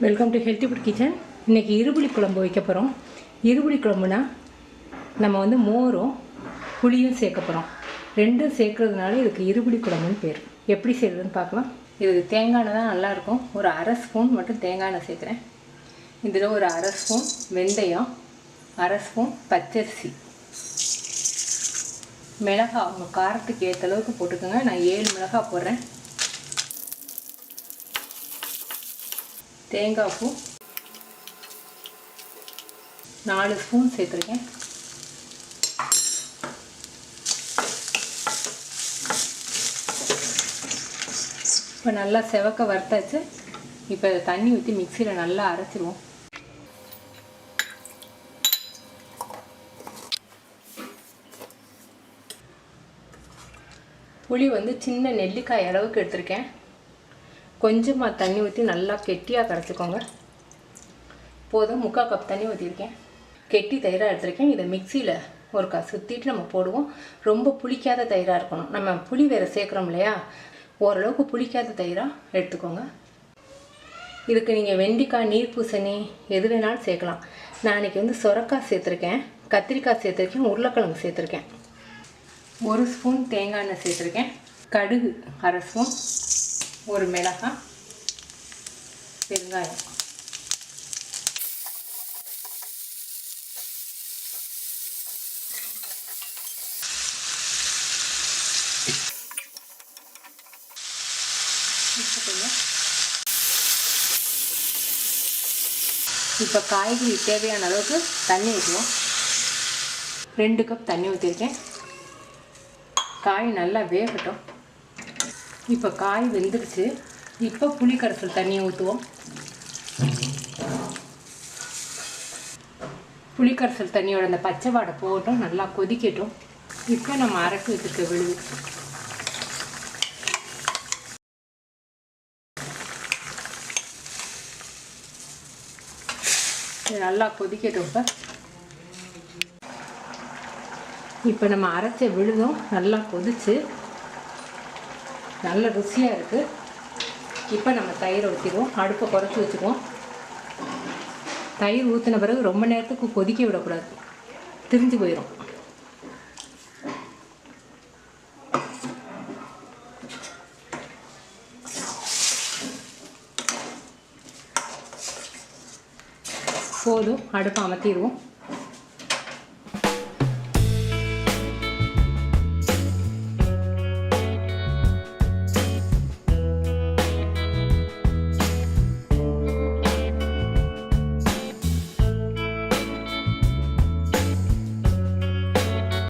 Welcome to healthy food kitchen. இன்றைக்கி இருபுளி குழம்பு வைக்க போகிறோம். இருபுளி குழம்புனா நம்ம மோரும் புளியும் சேர்க்க போகிறோம். ரெண்டும் சேர்க்கறதுனால இதுக்கு இருபுளி குழம்புன்னு பேர். எப்படி செய்கிறதுன்னு பார்க்கலாம். இதுக்கு தேங்காய் எண்ணெய் தான் நல்லாயிருக்கும். ஒரு அரை ஸ்பூன் மட்டும் தேங்காய் எண்ணெய் சேர்க்குறேன். இதில் ஒரு அரை ஸ்பூன் வெந்தயம், அரை ஸ்பூன் பச்சரிசி, மிளகாய் உங்கள் காரத்துக்கு ஏற்ற அளவுக்கு போட்டுக்கோங்க. நான் 7 மிளகாய் போடுறேன். தேங்காய் பூ 4 ஸ்பூன் சேர்த்துருக்கேன். இப்போ நல்லா செவக்க வறுத்தாச்சு. இப்போ அதை தண்ணி ஊற்றி மிக்சியில் நல்லா அரைச்சிடுவோம். புளி சின்ன நெல்லிக்காய் அளவுக்கு எடுத்திருக்கேன். கொஞ்சமாக தண்ணி ஊற்றி நல்லா கெட்டியாக கரைச்சிக்கோங்க. போதும், 3/4 கப் தண்ணி ஊற்றிருக்கேன். கெட்டி தயிராக எடுத்திருக்கேன். இதை மிக்சியில் ஒரு சுற்றிட்டு நம்ம போடுவோம். ரொம்ப புளிக்காத தயிராக இருக்கணும். நம்ம புளி வேறு சேர்க்குறோம் இல்லையா, ஓரளவுக்கு புளிக்காத தயிராக எடுத்துக்கோங்க. இதுக்கு நீங்கள் வெண்டைக்காய், நீர் பூசணி எது வேணாலும் சேர்க்கலாம். நான் இன்றைக்கி சொரக்காய் சேர்த்துருக்கேன், கத்திரிக்காய் சேர்த்துருக்கேன், உருளைக்கிழங்கு சேர்த்துருக்கேன். 1 ஸ்பூன் தேங்காய் எண்ணெய் சேர்த்துருக்கேன். கடுகு அரை ஸ்பூன், ஒரு மிளகாய், வெங்காயம். இப்போ காய்கறி தேவையான அளவுக்கு தண்ணி ஊற்றுவோம். 2 கப் தண்ணி ஊற்றிருக்கேன். காய் நல்லா வேகட்டும். இப்போ காய் வெந்துடுச்சு. இப்போ புளி கரைசல் தண்ணியை ஊற்றுவோம். புளி கரைசல் தண்ணியோட அந்த பச்சை வாடை போகட்டும், நல்லா கொதிக்கட்டும். இப்போ நம்ம அரைச்சி வச்சுருக்க விழுது நல்லா கொதிக்கட்டும். இப்போ நம்ம அரைச்ச விழுதும் நல்லா கொதிச்சு நல்ல ருசியாக இருக்குது. இப்போ நம்ம தயிரை ஊற்றிடுவோம். அடுப்பை குறைச்சி வச்சுக்குவோம். தயிர் ஊற்றின பிறகு ரொம்ப நேரத்துக்கு கொதிக்க விடக்கூடாது, திரிஞ்சு போயிடும். போதும், அடுப்பை அமர்த்திடுவோம்.